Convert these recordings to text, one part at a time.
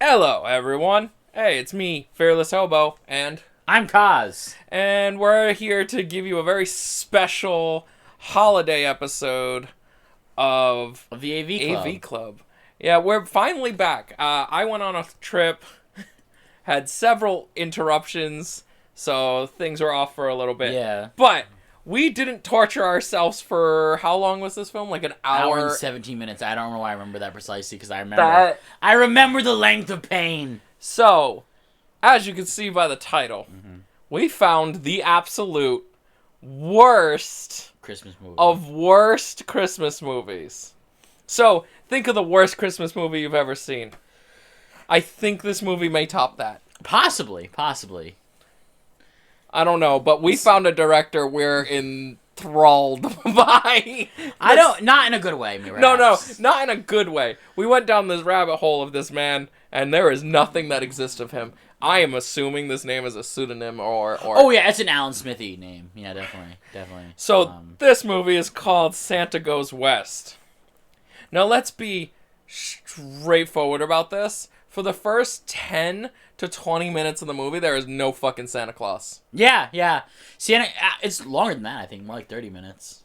Hello, everyone. Hey, it's me, Fearless Hobo, and I'm Kaz. And we're here to give you a very special holiday episode of the AV Club. Yeah, we're finally back. I went on a trip, had several interruptions, so things were off for a little bit. Yeah. But we didn't torture ourselves for, how long was this film? Like an hour? Hour and 17 minutes. I don't know why I remember that precisely, because I remember the length of pain. So, as you can see by the title, we found the absolute worst Christmas movie of worst Christmas movies. So, think of the worst Christmas movie you've ever seen. I think this movie may top that. Possibly. I don't know, but we found a director we're enthralled by. Not in a good way, No, not in a good way. We went down this rabbit hole of this man, and there is nothing that exists of him. I am assuming this name is a pseudonym or... Oh, yeah, it's an Alan Smithy name. Yeah, definitely. So, this movie is called Santa Goes West. Now, let's be straightforward about this. For the first 10 to 20 minutes of the movie, there is no fucking Santa Claus. Yeah. Santa, it's longer than that, I think. More like 30 minutes.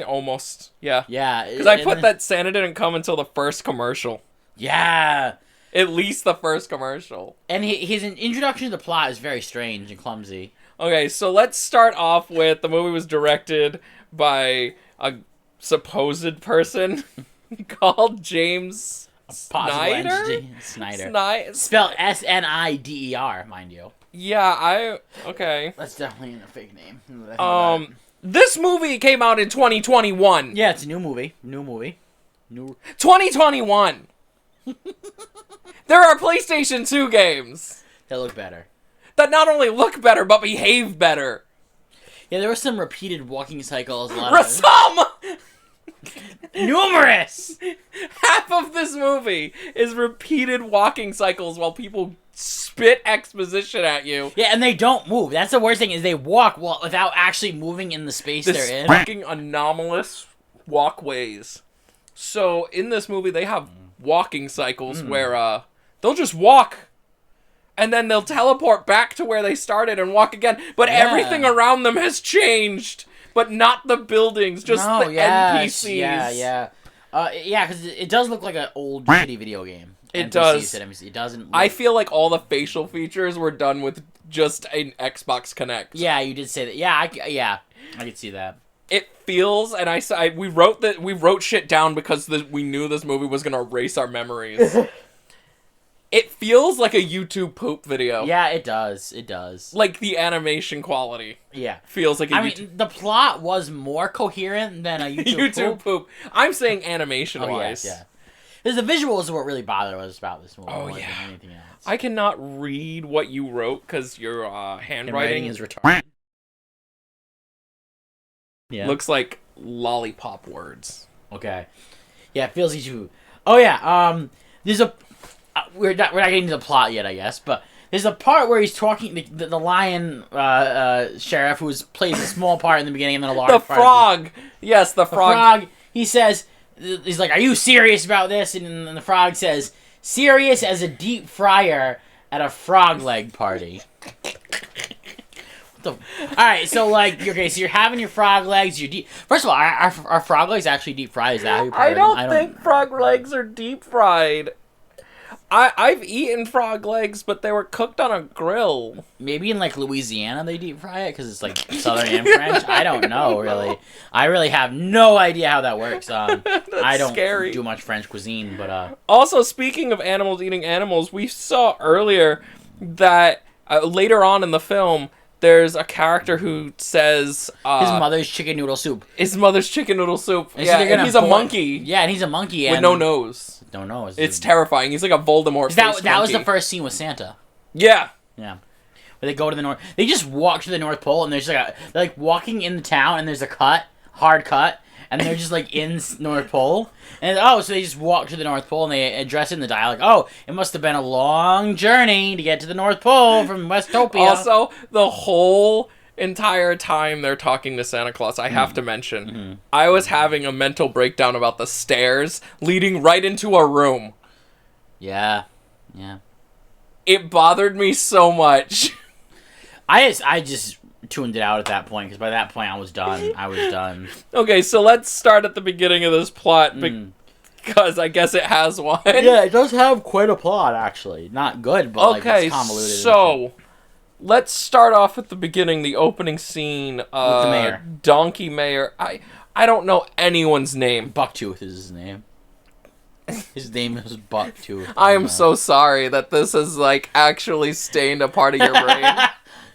Almost, yeah. Yeah. Because I put that Santa didn't come until the first commercial. Yeah. At least the first commercial. And his introduction to the plot is very strange and clumsy. Okay, so let's start off with the movie was directed by a supposed person called James Snyder? Snyder. Spelled S-N-I-D-E-R, mind you. Yeah, okay. That's definitely a fake name. This movie came out in 2021. Yeah, it's a new movie. 2021! There are PlayStation 2 games that look better. That not only look better, but behave better. Yeah, there were some repeated walking cycles. Numerous! Half of this movie is repeated walking cycles while people spit exposition at you. Yeah, and they don't move. That's the worst thing, is they walk without actually moving in the space they're in. Fucking anomalous walkways. So, in this movie, they have walking cycles where they'll just walk, and then they'll teleport back to where they started and walk again. But everything around them has changed. But not the buildings, just the NPCs. Yeah, because it does look like an old shitty video game. It does. It doesn't. I feel like all the facial features were done with just an Xbox Connect. Yeah, you did say that. Yeah, I could see that. It feels, and we wrote shit down because we knew this movie was gonna erase our memories. It feels like a YouTube poop video. Yeah, it does. Like the animation quality. Yeah. Feels like I mean, the plot was more coherent than a YouTube poop. I'm saying animation-wise. Yeah. Because the visuals are what really bothered us about this movie. Oh, more yeah. than anything else. I cannot read what you wrote because your handwriting is retarded. Yeah. Looks like lollipop words. Okay. Yeah, it feels easy. Oh, yeah. There's a... we're not getting to the plot yet, I guess, but there's a part where he's talking the lion sheriff who plays a small part in the beginning and then a large part. The frog! Yes, the frog. The frog, he says, he's like, "Are you serious about this?" And the frog says, "Serious as a deep fryer at a frog leg party." Alright, so so you're having your frog legs, First of all, are frog legs actually deep fried? Is that how you I don't think frog legs are deep fried. I've eaten frog legs, but they were cooked on a grill. Maybe in, Louisiana they deep fry it, because it's, Southern and French. I don't know, really. I really have no idea how that works. I don't do much French cuisine, but... Also, speaking of animals eating animals, we saw earlier that later on in the film, there's a character who says... his mother's chicken noodle soup. His mother's chicken noodle soup. And yeah, and he's a monkey. Yeah, and he's a monkey. With no nose. No nose. It's terrifying. He's like a Voldemort. That was the first scene with Santa. Yeah. Yeah. Where they go to the North... They just walk to the North Pole, and there's they're walking in the town, and there's a hard cut, and they're just in North Pole. And so they just walk to the North Pole, and they address it in the dialogue. Oh, it must have been a long journey to get to the North Pole from Westopia. Also, the whole entire time they're talking to Santa Claus, I have to mention, I was having a mental breakdown about the stairs leading right into a room. Yeah. it bothered me so much. I just tuned it out at that point, because by that point I was done. Okay, so let's start at the beginning of this plot, because I guess it has one. Yeah, it does have quite a plot, actually. Not good, but okay, it's convoluted. So let's start off at the beginning, the opening scene. With the mayor. Donkey Mayor. I don't know anyone's name. Bucktooth is his name. His name is Bucktooth. I am so sorry that this has, like, actually stained a part of your brain.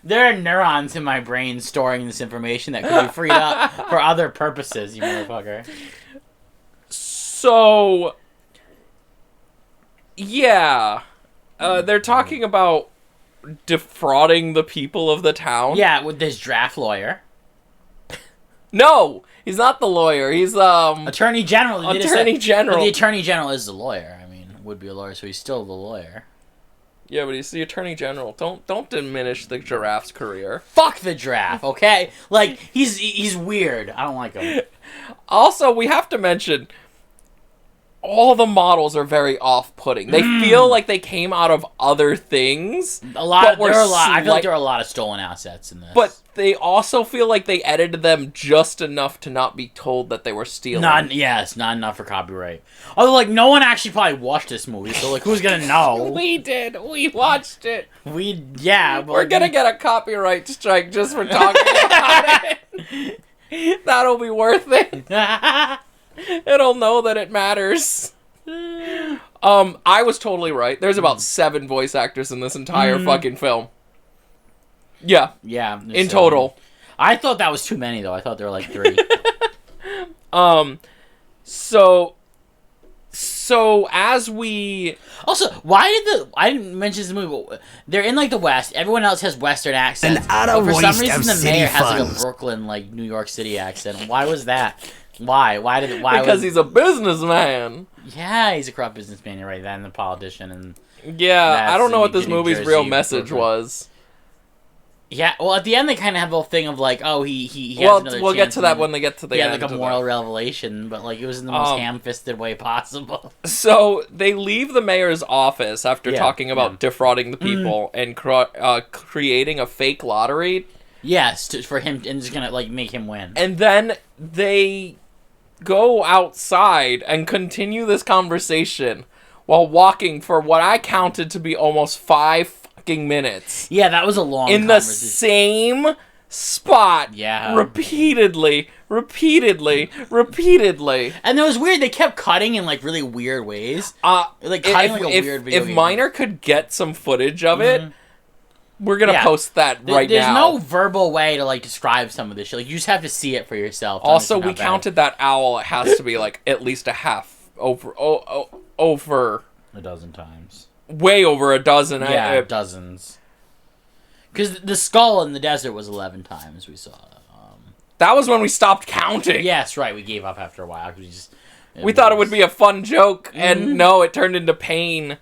There are neurons in my brain storing this information that could be freed up for other purposes, you motherfucker. So, yeah. They're talking about defrauding the people of the town. Yeah, with this draft lawyer. No! He's not the lawyer. He's, Attorney General. Attorney General. But the Attorney General is the lawyer. I mean, would be a lawyer, so he's still the lawyer. Yeah, but he's the Attorney General. Don't diminish the giraffe's career. Fuck the giraffe, okay? Like, he's weird. I don't like him. Also, we have to mention, all the models are very off-putting. They feel like they came out of other things. I feel like there are a lot of stolen assets in this. But they also feel like they edited them just enough to not be told that they were stealing. Not enough for copyright. Although, like, no one actually probably watched this movie, so, like, who's gonna know? We did. We watched it. But we're gonna get a copyright strike just for talking about it. That'll be worth it. It'll know that it matters. I was totally right. There's about 7 voice actors in this entire fucking film. Yeah. Yeah. In total. I thought that was too many, though. I thought there were like 3. So as we... Also, why did I didn't mention this movie, but they're in, like, the West. Everyone else has Western accents. But for some reason, the mayor has, like, a Brooklyn, like, New York City accent. Why was that? Why? Because he's a businessman. Yeah, he's a corrupt businessman, you're right. Then the politician and... Yeah, I don't know what this movie's real message was. Yeah, well, at the end they kind of have the whole thing of like, oh, he has another we'll chance get to that when they get to the end. Yeah, like a moral revelation, but like it was in the most ham-fisted way possible. So they leave the mayor's office after talking about defrauding the people and creating a fake lottery. Yes, for him, and just gonna like make him win. And then they go outside and continue this conversation while walking for what I counted to be almost 5 fucking minutes. Yeah, that was a long in the same spot. Yeah. Repeatedly. And it was weird. They kept cutting in like really weird ways. Like cutting like a weird video. If Miner could get some footage of it, we're gonna post that right now. There's no verbal way to like describe some of this shit. Like you just have to see it for yourself. Also, we counted that owl. It has to be like at least a half over a dozen times. Way over a dozen. Yeah, dozens. Because the skull in the desert was 11 times we saw. That was when we stopped counting. Yes, right. We gave up after a while. We thought it would be a fun joke, and no, it turned into pain.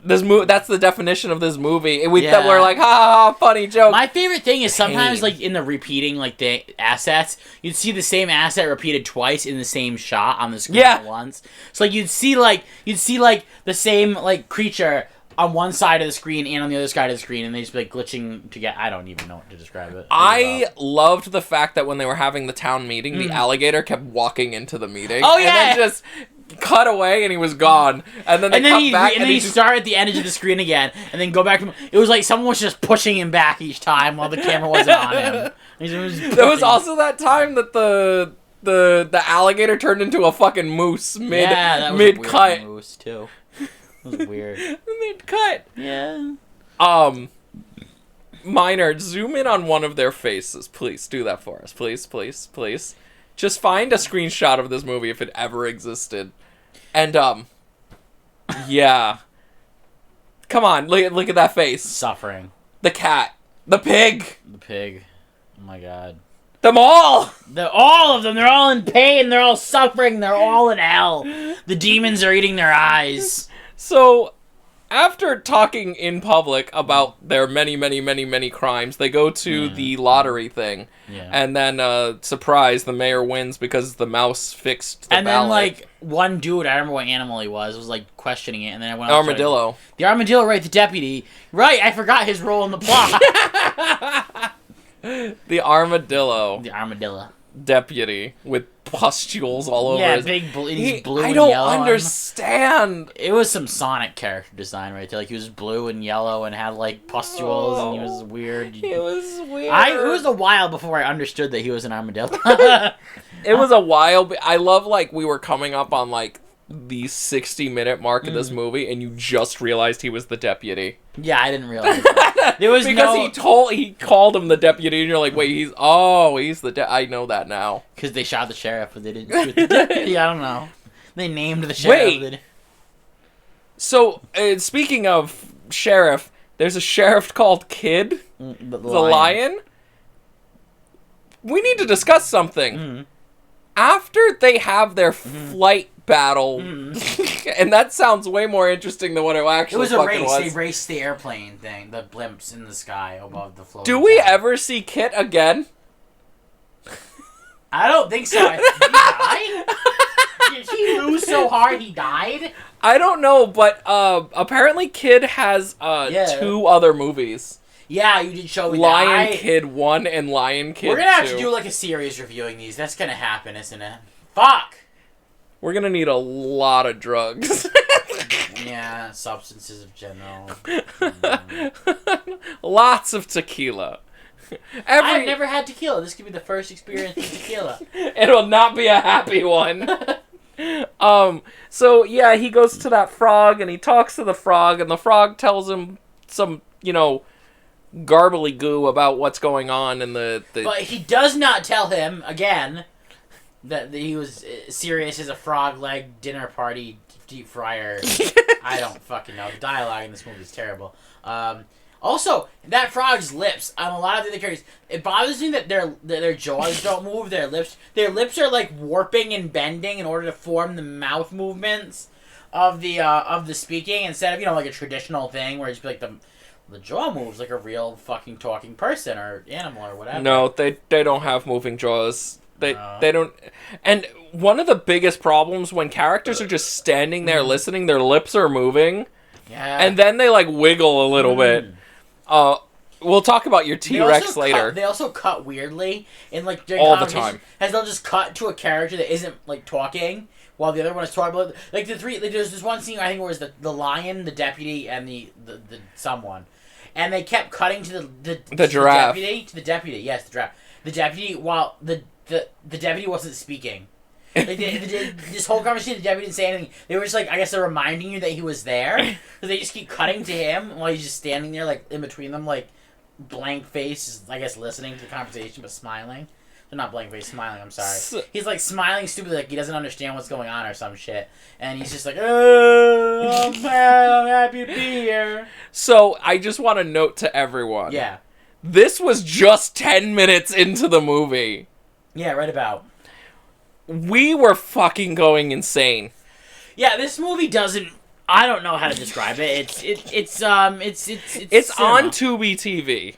That's the definition of this movie. We're like, ha ha ha, funny joke. My favorite thing is sometimes, like, in the repeating, like, the assets, you'd see the same asset repeated twice in the same shot on the screen at once. So, like, you'd see the same, like, creature on one side of the screen and on the other side of the screen, and they just be, like, glitching together. I don't even know what to describe it. I loved the fact that when they were having the town meeting, the alligator kept walking into the meeting. Oh, yeah! And then just cut away and he was gone. And then he start at the edge of the screen again and then go back to him. It was like someone was just pushing him back each time while the camera wasn't on him. There was also that time that the alligator turned into a fucking moose mid cut. Moose too. It was weird. Mid cut. Yeah. Miner, zoom in on one of their faces, please. Do that for us, please. Just find a screenshot of this movie if it ever existed. And, yeah. Come on, look at that face. Suffering. The cat. The pig. The pig. Oh my god. Them all! All of them. They're all in pain. They're all suffering. They're all in hell. The demons are eating their eyes. So, after talking in public about their many, many, many, many crimes, they go to the lottery thing. Yeah. And then, surprise, the mayor wins because the mouse fixed the And ballot. then, like, one dude, I remember what animal he was like, questioning it, and then I went Armadillo. The armadillo, right, the deputy. Right, I forgot his role in the plot. The armadillo. The armadillo. Deputy with pustules all over Yeah, his... big he's blue I and don't yellow. understand. It was some Sonic character design right there. Like, he was blue and yellow and had, like, pustules, and he was weird. It was weird. It was a while before I understood that he was an armadillo. It was a while. I love, like, we were coming up on, like, the 60-minute mark of this movie, and you just realized he was the deputy. Yeah, I didn't realize that. There was because he called him the deputy, and you're like, wait, he's the I know that now. Because they shot the sheriff, but they didn't shoot the deputy. I don't know. They named the sheriff. Wait. So, speaking of sheriff, there's a sheriff called Kid, the lion. We need to discuss something. Mm-hmm. After they have their flight battle, and that sounds way more interesting than what it actually was. It was a race. They raced the airplane thing, the blimps in the sky above the floor. Do we ever see Kit again? I don't think so. Did he die? Did he lose so hard he died? I don't know, but apparently Kid has 2 other movies. Yeah, you did show me Lion that. Kid 1 and Lion Kid 2. We're gonna have to do like a series reviewing these. That's gonna happen, isn't it? Fuck! We're gonna need a lot of drugs. Yeah, substances in general. Lots of tequila. I've never had tequila. This could be the first experience with tequila. It'll not be a happy one. So yeah, he goes to that frog and he talks to the frog, and the frog tells him some, garbly goo about what's going on in the... But he does not tell him, again, that he was serious as a frog leg dinner party deep fryer. I don't fucking know. The dialogue in this movie is terrible. Also, that frog's lips, on a lot of the other characters, it bothers me that their jaws don't move, their lips are like warping and bending in order to form the mouth movements of the speaking, instead of, like a traditional thing where it's like the jaw moves like a real fucking talking person or animal or whatever. No, they don't have moving jaws. They don't. And one of the biggest problems when characters are just standing there listening, their lips are moving. Yeah. And then they like wiggle a little bit. We'll talk about your T-Rex later. They also cut weirdly in like during all the time. As they'll just cut to a character that isn't like talking while the other one is talking. Like the three, like, there's this one scene I think where it was the lion, the deputy, and the someone. And they kept cutting to the giraffe. To the deputy, yes, the giraffe. The deputy, while the deputy wasn't speaking. Like this whole conversation, the deputy didn't say anything. They were just like, I guess they're reminding you that he was there. So they just keep cutting to him while he's just standing there, like in between them, like blank face, I guess listening to the conversation but smiling. They're not blank face, smiling. I'm sorry. He's like smiling stupidly, like he doesn't understand what's going on or some shit, and he's just like, "Oh, I'm happy to be here." So I just want to note to everyone. Yeah. This was just 10 minutes into the movie. Yeah, right about. We were fucking going insane. Yeah, this movie doesn't. I don't know how to describe it. It's on Tubi TV.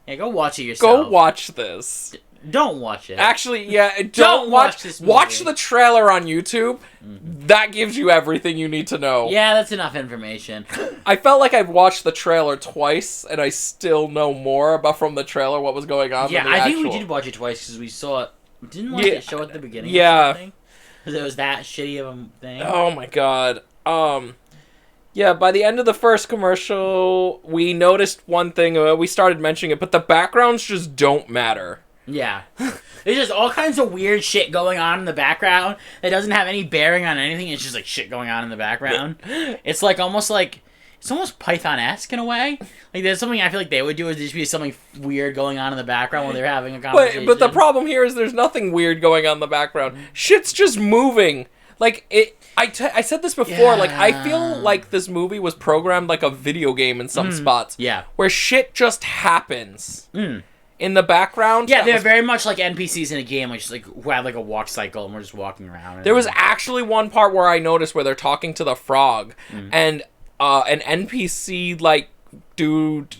Yeah, go watch it yourself. Go watch this. Don't watch it. Actually, yeah, don't watch this movie. Watch the trailer on YouTube. Mm-hmm. That gives you everything you need to know. Yeah, that's enough information. I felt like I've watched the trailer twice, and I still know more about from the trailer what was going on. Yeah, than the I actual. think we did watch it twice because we saw it. Didn't like it show at the beginning. Yeah, because it was that shitty of a thing. Oh my god. Yeah, by the end of the first commercial, we noticed one thing. We started mentioning it, but the backgrounds just don't matter. Yeah. There's just all kinds of weird shit going on in the background that doesn't have any bearing on anything. It's just like shit going on in the background. It's like almost Python-esque in a way. Like there's something I feel like they would do is just be something weird going on in the background while they're having a conversation. But the problem here is there's nothing weird going on in the background. Shit's just moving. Like I said this before. Yeah. Like I feel like this movie was programmed like a video game in some spots. Yeah. Where shit just happens. In the background. Yeah, they're very much like NPCs in a game, like just like who have like a walk cycle and we're just walking around. There was actually one part where I noticed where they're talking to the frog, and an NPC like dude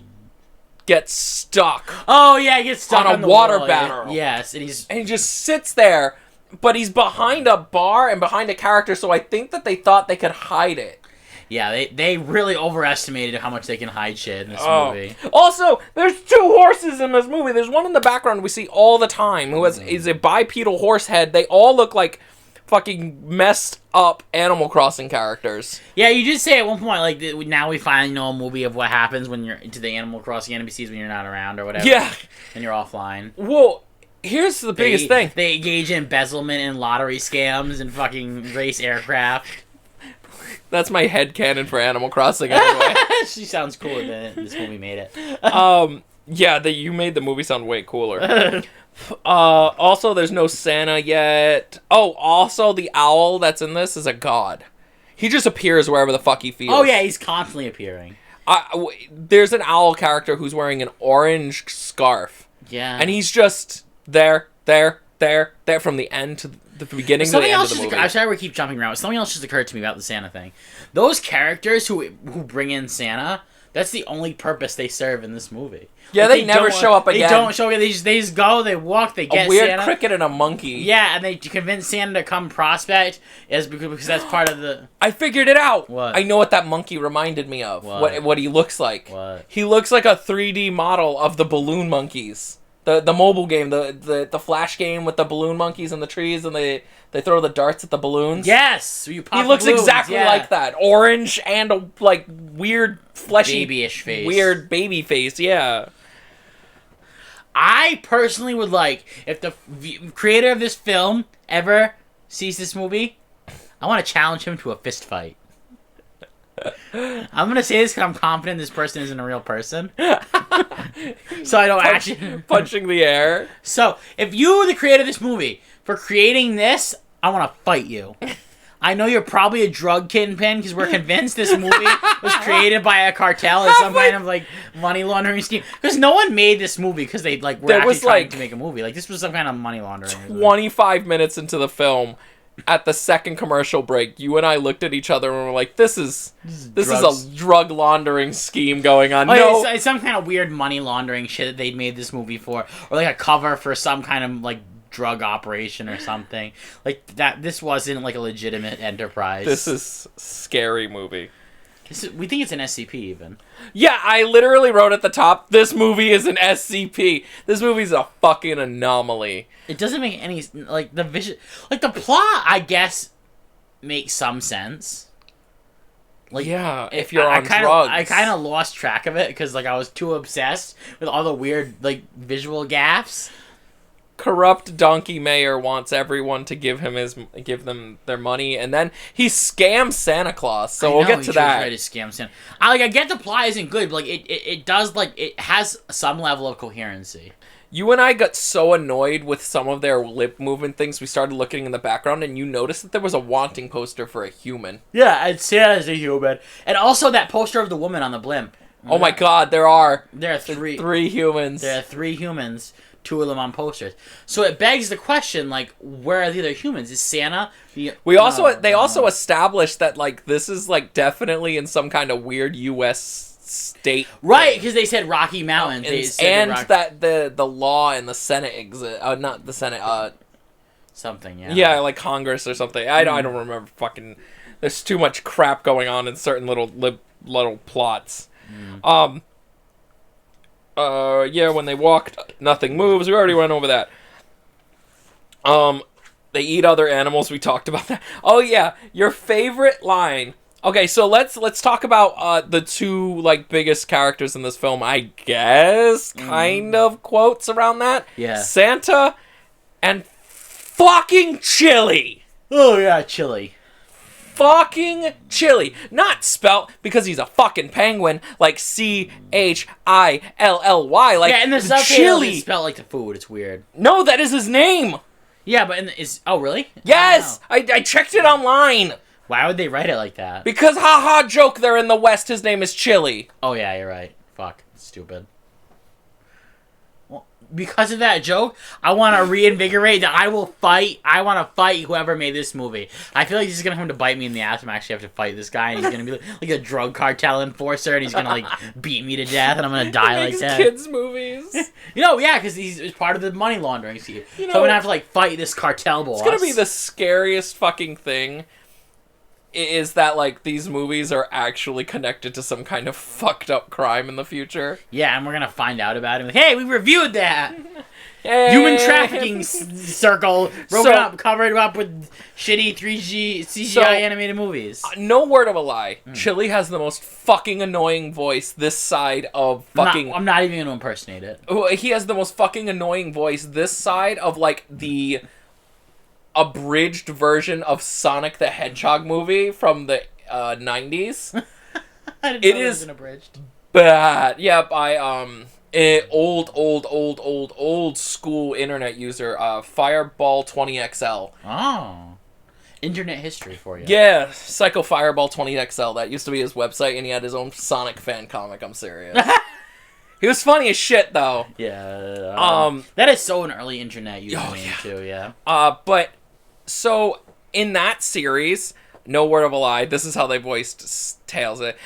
gets stuck. Oh yeah, he gets stuck on a the water wall. barrel. Yes, and he just sits there, but he's behind a bar and behind a character, so I think that they thought they could hide it. Yeah, they really overestimated how much they can hide shit in this movie. Also, there's 2 horses in this movie. There's one in the background we see all the time who is a bipedal horse head. They all look like fucking messed up Animal Crossing characters. Yeah, you did say at one point, like, now we finally know a movie of what happens when you're into the Animal Crossing NPCs when you're not around or whatever. Yeah. And you're offline. Well, here's the biggest thing. They engage in embezzlement and lottery scams and fucking race aircraft. That's my headcanon for Animal Crossing anyway. She sounds cooler than this movie made it. Yeah, you made the movie sound way cooler. Also, there's no Santa yet. Oh, also, the owl that's in this is a god. He just appears wherever the fuck he feels. Oh, yeah, he's constantly appearing. There's an owl character who's wearing an orange scarf. Yeah. And he's just there from the end to the beginning to the end of the movie. I'm sorry we keep jumping around. Something else just occurred to me about the Santa thing. Those characters who bring in Santa, that's the only purpose they serve in this movie. Yeah, they never show up again. They don't show up. They just go, they walk, they get a weird Santa. cricket and a monkey. Yeah, and they convince Santa to come prospect because that's part of the... I figured it out. What? I know what that monkey reminded me of. What he looks like. What? He looks like a 3D model of the balloon monkeys. The mobile game, the Flash game with the balloon monkeys in the trees, and they throw the darts at the balloons. Yes, he looks exactly like that. Orange and a like weird fleshy, babyish face. Weird baby face. Yeah. I personally would like if the creator of this film ever sees this movie, I want to challenge him to a fist fight. I'm gonna say this because I'm confident this person isn't a real person. So I don't actually punching the air. So if you were the creator of this movie, for creating this, I want to fight you. I know you're probably a drug kingpin because we're convinced this movie was created by a cartel or some kind of like money laundering scheme. Because no one made this movie because they like were actually trying to make a movie. Like this was some kind of money laundering. 25 minutes into the film, at the second commercial break, you and I looked at each other and were like, "This is a drug laundering scheme going on." No, it's some kind of weird money laundering shit that they made this movie for, or like a cover for some kind of like drug operation or something like that. This wasn't like a legitimate enterprise. This is scary movie. We think it's an SCP even. Yeah, I literally wrote at the top, this movie is an SCP. This movie's a fucking anomaly. It doesn't make any like the vision, like the plot. I guess makes some sense. Like yeah, if you're on drugs. I kind of lost track of it because like I was too obsessed with all the weird like visual gaffes. Corrupt donkey mayor wants everyone to give them their money, and then he scams Santa Claus. So we'll get to that. Right to scam Santa. I get the plot isn't good, but like it does like it has some level of coherency. You and I got so annoyed with some of their lip movement things. We started looking in the background, and you noticed that there was a wanting poster for a human. Yeah, and Santa's a human, and also that poster of the woman on the blimp. Oh my God, there are three humans. There are 3 humans. 2 of them on posters. So it begs the question, like, where are the other humans? Is Santa... They also established that, like, this is, like, definitely in some kind of weird U.S. state. Right, because they said Rocky Mountains. That the law in the Senate exist. Not the Senate, something, yeah. Yeah, like Congress or something. I don't remember fucking... There's too much crap going on in certain little plots. Yeah, when they walked, nothing moves. We already went over that. They eat other animals. We talked about that. Oh yeah, your favorite line. Okay, so let's talk about the 2 like biggest characters in this film. I guess kind of quotes around that. Yeah, Santa and fucking Chili. Oh yeah, Chili. Fucking Chili. Not spelt because he's a fucking penguin, like Chilly. Like, yeah, and the subtitle is spelled like the food. It's weird. No, that is his name. Yeah, but oh really? Yes, I checked it online. Why would they write it like that? Because haha joke, they're in the West. His name is Chili. Oh yeah, you're right. Fuck, stupid. because of that joke, I want to reinvigorate that I want to fight whoever made this movie. I feel like this is going to come to bite me in the ass. I'm actually have to fight this guy, and he's going to be like a drug cartel enforcer, and he's going to like beat me to death, and I'm going to die like that. Kids movies. Because he's part of the money laundering scheme. So I'm going to have to like fight this cartel boss. It's going to be the scariest fucking thing. Is that, like, these movies are actually connected to some kind of fucked up crime in the future. Yeah, and we're gonna find out about it. Like, hey, we reviewed that! Hey. Human trafficking circle, covered up with shitty 3G CGI animated movies. No word of a lie. Chili has the most fucking annoying voice this side of fucking... I'm not even gonna impersonate it. He has the most fucking annoying voice this side of, like, the... abridged version of Sonic the Hedgehog movie from the 90s. I didn't know it was abridged. Bad. Yeah, by old school internet user Fireball 20XL. Oh. Internet history for you. Yeah, Psycho Fireball 20XL. That used to be his website, and he had his own Sonic fan comic. I'm serious. He was funny as shit, though. Yeah. That is so an early internet username, too, yeah. But... So, in that series, no word of a lie, this is how they voiced Tails. Alright,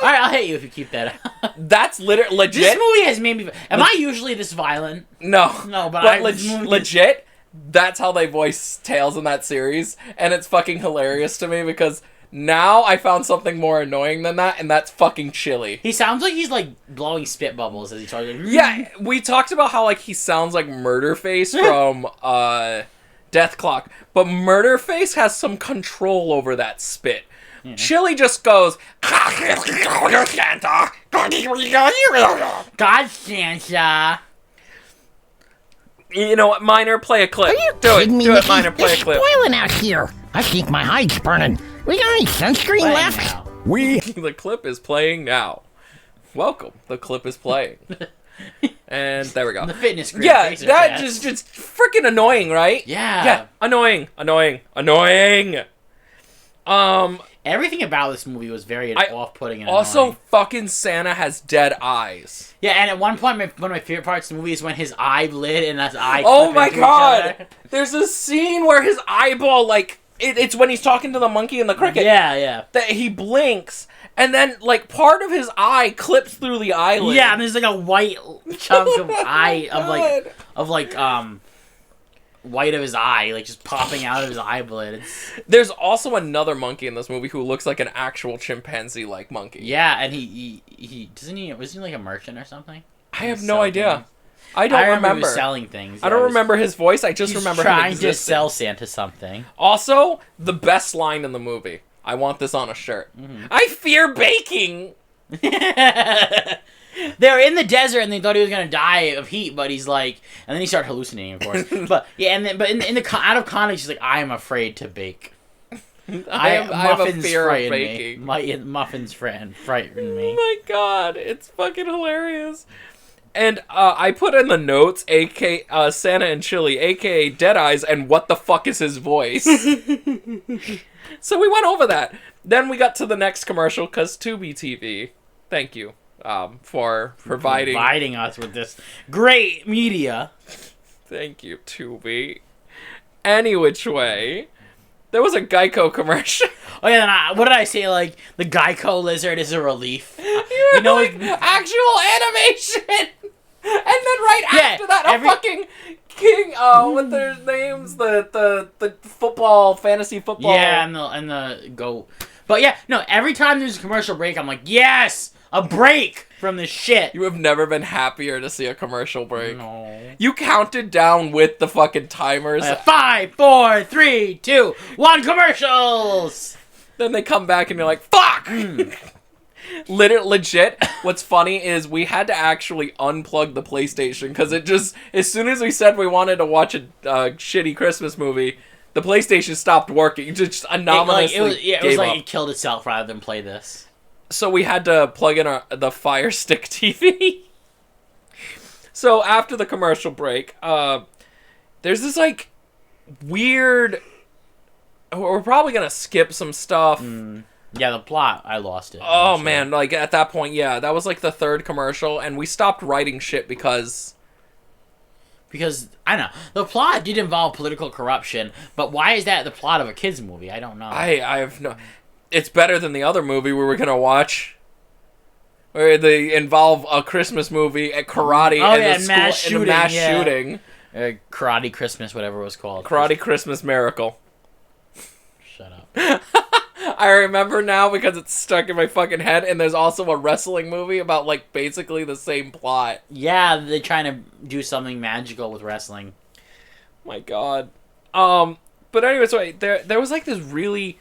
I'll hate you if you keep that up. That's legit. This movie has made me... Am I usually this violent? No. No, but legit, that's how they voice Tails in that series, and it's fucking hilarious to me because... Now I found something more annoying than that, and that's fucking Chili. He sounds like he's like blowing spit bubbles as he talks. Like, yeah, we talked about how like he sounds like Murderface from Death Clock, but Murderface has some control over that spit. Yeah. Chili just goes. God Santa. You know what, Minor? Play a clip. Are you do kidding it. me, Do Mickey? it, Minor. Play a clip. It's spoiling out here. I think my hide's burning. We got any sunscreen left? The clip is playing now. Welcome. The clip is playing. And there we go. The fitness grid. Yeah, that just freaking annoying, right? Yeah. Yeah, annoying. Everything about this movie was very off-putting and also, annoying. fucking Santa has dead eyes. Yeah, and at one point, one of my favorite parts of the movie is when his eyelid and his eye. Oh my god! There's a scene where his eyeball, like, it's when he's talking to the monkey and the cricket. Yeah. That he blinks, and then, like, part of his eye clips through the eyelid. Yeah, and there's like a white chunk of eye white of his eye, like just popping out of his eyelid. There's also another monkey in this movie who looks like an actual chimpanzee-like monkey. Yeah, and he wasn't he like a merchant or something? I have no idea. I don't remember. He was selling things. I don't remember his voice. I just remember him trying existing. to sell Santa something. Also, the best line in the movie. I want this on a shirt. Mm-hmm. I fear baking. They were in the desert and they thought he was gonna die of heat, but he's like, and then he started hallucinating, of course. But yeah, but in the out of context, he's like, I am afraid to bake. I have a fear of baking. Muffins frighten me. Oh my god, it's fucking hilarious. And I put in the notes, aka Santa and Chili, aka Deadeyes, and what the fuck is his voice? So we went over that. Then we got to the next commercial, because Tubi TV, thank you for providing us with this great media. Thank you, Tubi. Any which way, there was a Geico commercial. Oh yeah, what did I say? Like, the Geico lizard is a relief. You know, like, actual animation. And then after that, a fucking king, what their names, the football, fantasy football. Yeah, and the goat. But yeah, no, every time there's a commercial break, I'm like, yes, a break from this shit. You have never been happier to see a commercial break. No. You counted down with the fucking timers. 5, 4, 3, 2, 1, commercials! Then they come back and you're like, fuck! Legit, what's funny is we had to actually unplug the PlayStation because it just, as soon as we said we wanted to watch a shitty Christmas movie, the PlayStation stopped working. It just anonymously it was like it killed itself rather than play this. So we had to plug in the Fire Stick TV. So after the commercial break, there's this like weird. We're probably gonna skip some stuff. Yeah, the plot, I lost it. Oh, man, like, at that point, yeah, that was, like, the third commercial, and we stopped writing shit because... Because, I don't know, the plot did involve political corruption, but why is that the plot of a kid's movie? I don't know. I have no... It's better than the other movie we were gonna watch, where they involve a Christmas movie at karate and a mass shooting. Karate Christmas, whatever it was called. Karate Christmas Miracle. Shut up. I remember now because it's stuck in my fucking head, and there's also a wrestling movie about, like, basically the same plot. Yeah, they're trying to do something magical with wrestling. My God. But anyways, wait, there was, like, this really...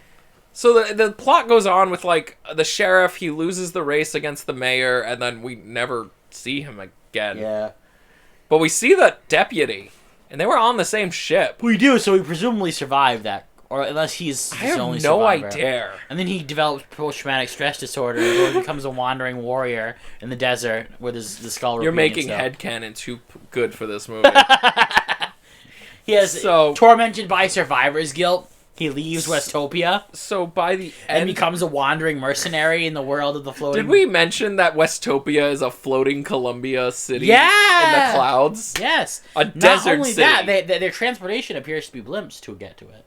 So the plot goes on with, like, the sheriff, he loses the race against the mayor, and then we never see him again. Yeah. But we see the deputy, and they were on the same ship. We do, so he presumably survived that. Or unless he's I have only no survivor. idea. And then he develops post-traumatic stress disorder and he becomes a wandering warrior in the desert with the skull. You're making headcanon too good for this movie. He has tormented by survivor's guilt. He leaves Westopia. So by the end... And becomes a wandering mercenary in the world of the floating... Did we mention that Westopia is a floating Columbia city? Yeah! In the clouds? Yes. A desert city. Not only that, their transportation appears to be blimps to get to it.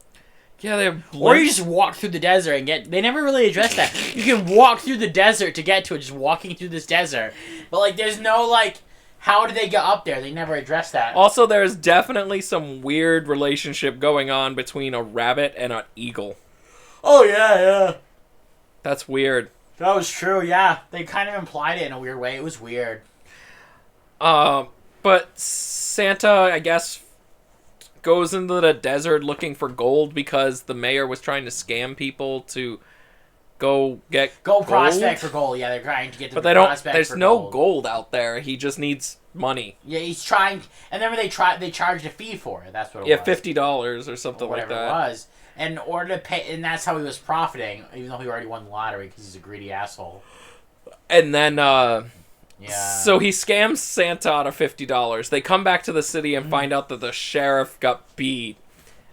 Yeah, they have blimps. Or you just walk through the desert and get... They never really addressed that. You can walk through the desert to get to it, just walking through this desert. But, like, there's no, like... How did they get up there? They never addressed that. Also, there's definitely some weird relationship going on between a rabbit and an eagle. Oh, yeah. That's weird. That was true, yeah. They kind of implied it in a weird way. It was weird. But Santa, I guess, goes into the desert looking for gold because the mayor was trying to scam people to go get gold. Prospect for gold. Yeah, they're trying to get the but they don't. There's no gold out there. He just needs money. Yeah, he's trying. And then when they charged a fee for it. That's what it was. Yeah, $50 or something like that. Whatever it was. And in order to pay, and that's how he was profiting, even though he already won the lottery because he's a greedy asshole. And then, yeah. So he scams Santa out of $50. They come back to the city and find out that the sheriff got beat.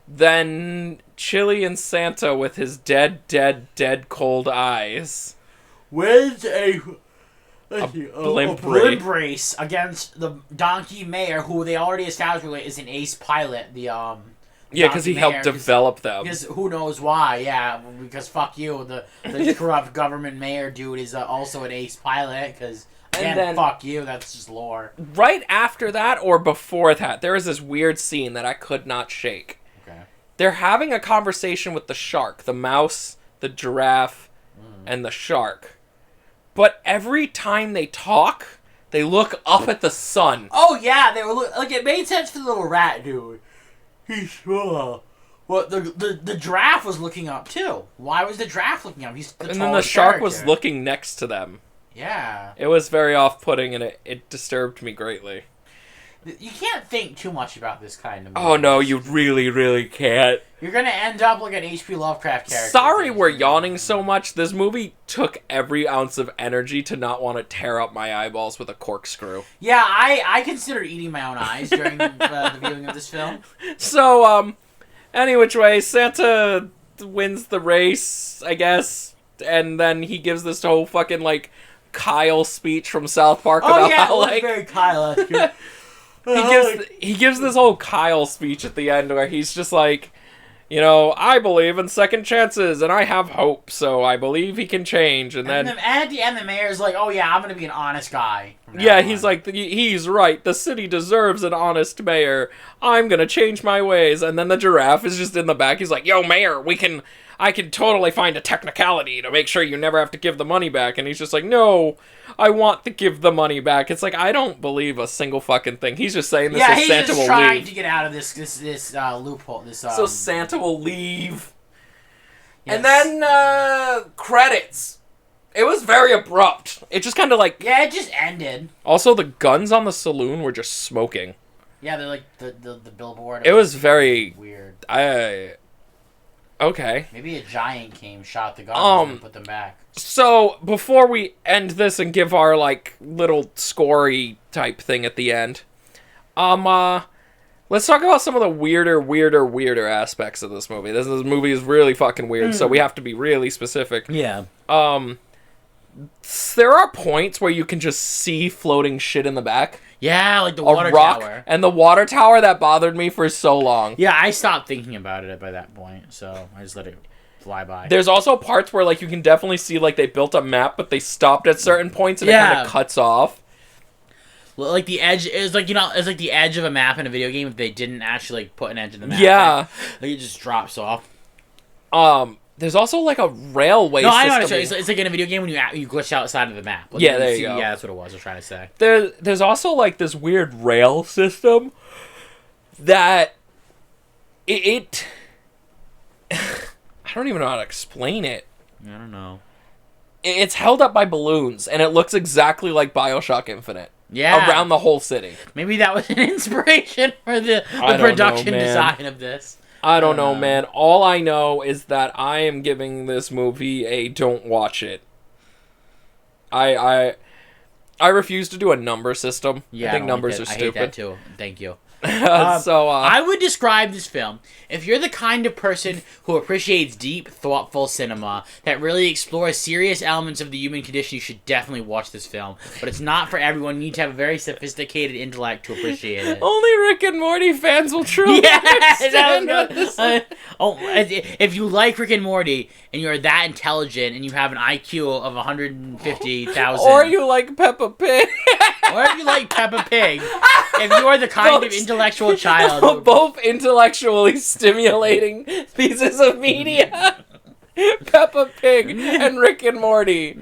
Then Chili and Santa with his dead cold eyes. With a blimp race against the donkey mayor, who they already established is an ace pilot. Yeah, because he helped develop them. Because who knows why? Yeah, because fuck you, the corrupt government mayor dude is also an ace pilot. Because again, fuck you. That's just lore. Right after that, or before that, there is this weird scene that I could not shake. They're having a conversation with the shark, the mouse, the giraffe, and the shark. But every time they talk, they look up at the sun. Oh yeah, they were like it made sense for the little rat dude. He's well, the giraffe was looking up too. Why was the giraffe looking up? He's the and then the shark was looking next to them. Yeah. It was very off-putting, and it disturbed me greatly. You can't think too much about this kind of movie. Oh, no, you really, really can't. You're going to end up like an H.P. Lovecraft character. Sorry we're yawning so much. This movie took every ounce of energy to not want to tear up my eyeballs with a corkscrew. Yeah, I considered eating my own eyes during the viewing of this film. So, any which way, Santa wins the race, I guess, and then he gives this whole fucking, like, Kyle speech from South Park about how, like... very Kyle-esque. He gives this whole Kyle speech at the end where he's just like, you know, I believe in second chances and I have hope, so I believe he can change. And then at the end, the mayor's like, oh yeah, I'm going to be an honest guy. Yeah, he's like, he's right. The city deserves an honest mayor. I'm going to change my ways. And then the giraffe is just in the back. He's like, yo, mayor, I can totally find a technicality to make sure you never have to give the money back. And he's just like, no, I want to give the money back. It's like, I don't believe a single fucking thing. He's just saying this so Santa will leave. Yeah, he's trying to get out of this loophole. So Santa will leave. Yes. And then, credits. It was very abrupt. It just kind of like... Yeah, it just ended. Also, the guns on the saloon were just smoking. Yeah, they're like the billboard. It was very... Weird. Okay. Maybe a giant came, shot the guns, and put them back. So, before we end this and give our, like, little scory type thing at the end, Let's talk about some of the weirder aspects of this movie. This movie is really fucking weird, so we have to be really specific. Yeah. There are points where you can just see floating shit in the back. Yeah, like the water rock, tower. And the water tower that bothered me for so long. Yeah, I stopped thinking about it by that point, so I just let it fly by. There's also parts where like you can definitely see like they built a map, but they stopped at certain points and it kind of cuts off. Like the edge is like, you know, it's like the edge of a map in a video game if they didn't actually like put an edge in the map. Yeah. Like it just drops off. There's also like a railway system. I know what it's like in a video game when you glitch outside of the map. Like, yeah, there you go. Yeah, that's what it was. I was trying to say. There's also like this weird rail system that it I don't even know how to explain it. I don't know. It's held up by balloons, and it looks exactly like BioShock Infinite. Yeah. Around the whole city. Maybe that was an inspiration for the production design of this. I don't know, man. All I know is that I am giving this movie a don't watch it. I refuse to do a number system. Yeah, I think numbers are stupid. I hate that too. Thank you. I would describe this film, if you're the kind of person who appreciates deep, thoughtful cinema that really explores serious elements of the human condition, you should definitely watch this film. But it's not for everyone. You need to have a very sophisticated intellect to appreciate it. Only Rick and Morty fans will truly understand this. If you like Rick and Morty and you're that intelligent and you have an IQ of 150,000, or you like Peppa Pig, or if you like Peppa Pig, if you are the kind of intellectual child, both intellectually stimulating pieces of media, Peppa Pig and Rick and Morty,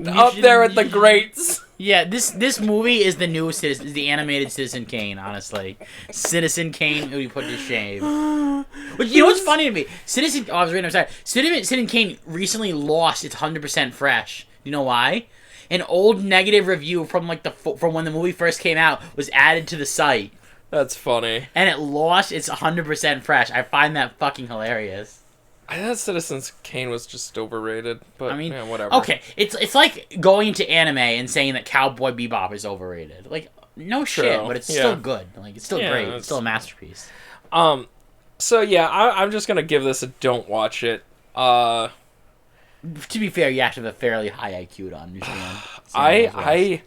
up there at the greats. Yeah, this movie is the new Citizen, is the animated Citizen Kane. Honestly, Citizen Kane would be put to shame. But you know what's funny to me? Citizen Kane recently lost its 100% fresh. You know why? An old negative review from like from when the movie first came out was added to the site. That's funny. And it lost its 100% fresh. I find that fucking hilarious. I thought Citizen Kane was just overrated, but I mean, yeah, whatever. Okay, it's like going into anime and saying that Cowboy Bebop is overrated. Like, no shit, but it's still good. Like, it's still great. It's still a masterpiece. So yeah, I'm just gonna give this a don't watch it. To be fair, you have to have a fairly high IQ to understand. I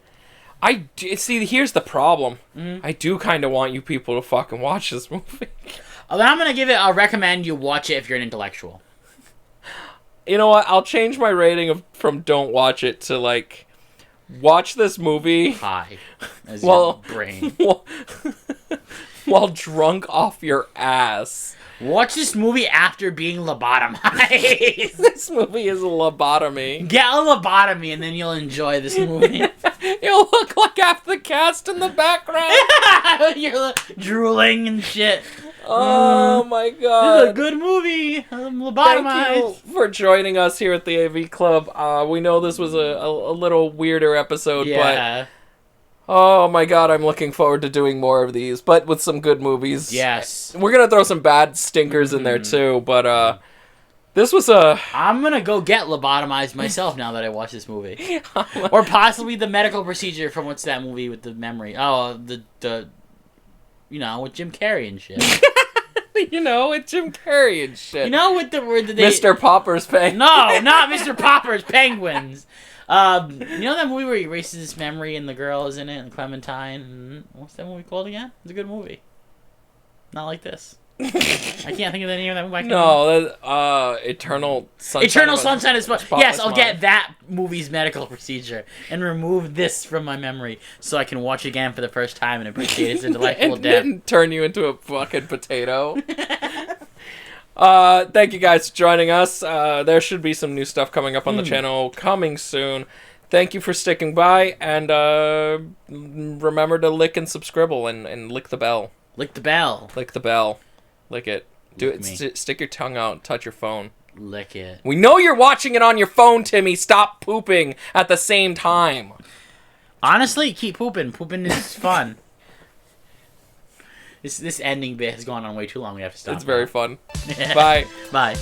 see. Here's the problem. I do kind of want you people to fucking watch this movie. Then I'm gonna give it. I'll recommend you watch it if you're an intellectual. You know what? I'll change my rating from don't watch it to like watch this movie. High. As your brain. While drunk off your ass. Watch this movie after being lobotomized. This movie is a lobotomy. Get a lobotomy and then you'll enjoy this movie. You'll look like half the cast in the background. You're drooling and shit. Oh my god. This is a good movie. I'm lobotomized. Thank you for joining us here at the AV Club. We know this was a little weirder episode, but... Oh my god, I'm looking forward to doing more of these, but with some good movies. Yes. We're gonna throw some bad stinkers in there too, but this was I'm gonna go get lobotomized myself now that I watch this movie. Or possibly the medical procedure from what's that movie with the memory? Oh, the you know, with Jim Carrey and shit. You know, with Jim Carrey and shit. You know, with Mr. Popper's Penguins. No, not Mr. Popper's Penguins. You know that movie where he erases his memory and the girl is in it, and Clementine? What's that movie called again? It's a good movie. Not like this. I can't think of the name of that movie. No, Eternal Sunshine. Eternal Sunshine is yes, I'll get that movie's medical procedure and remove this from my memory so I can watch it again for the first time and appreciate its intellectual depth. And turn you into a fucking potato. Thank you guys for joining us. There should be some new stuff coming up on the channel coming soon. Thank you for sticking by, and remember to lick and subscribe and lick the bell. Lick the bell. Lick the bell. Lick it. Do it. Stick your tongue out. Touch your phone. Lick it. We know you're watching it on your phone, Timmy. Stop pooping at the same time. Honestly, keep pooping. Pooping is fun. This ending bit has gone on way too long. We have to stop. It's very fun. Bye. Bye.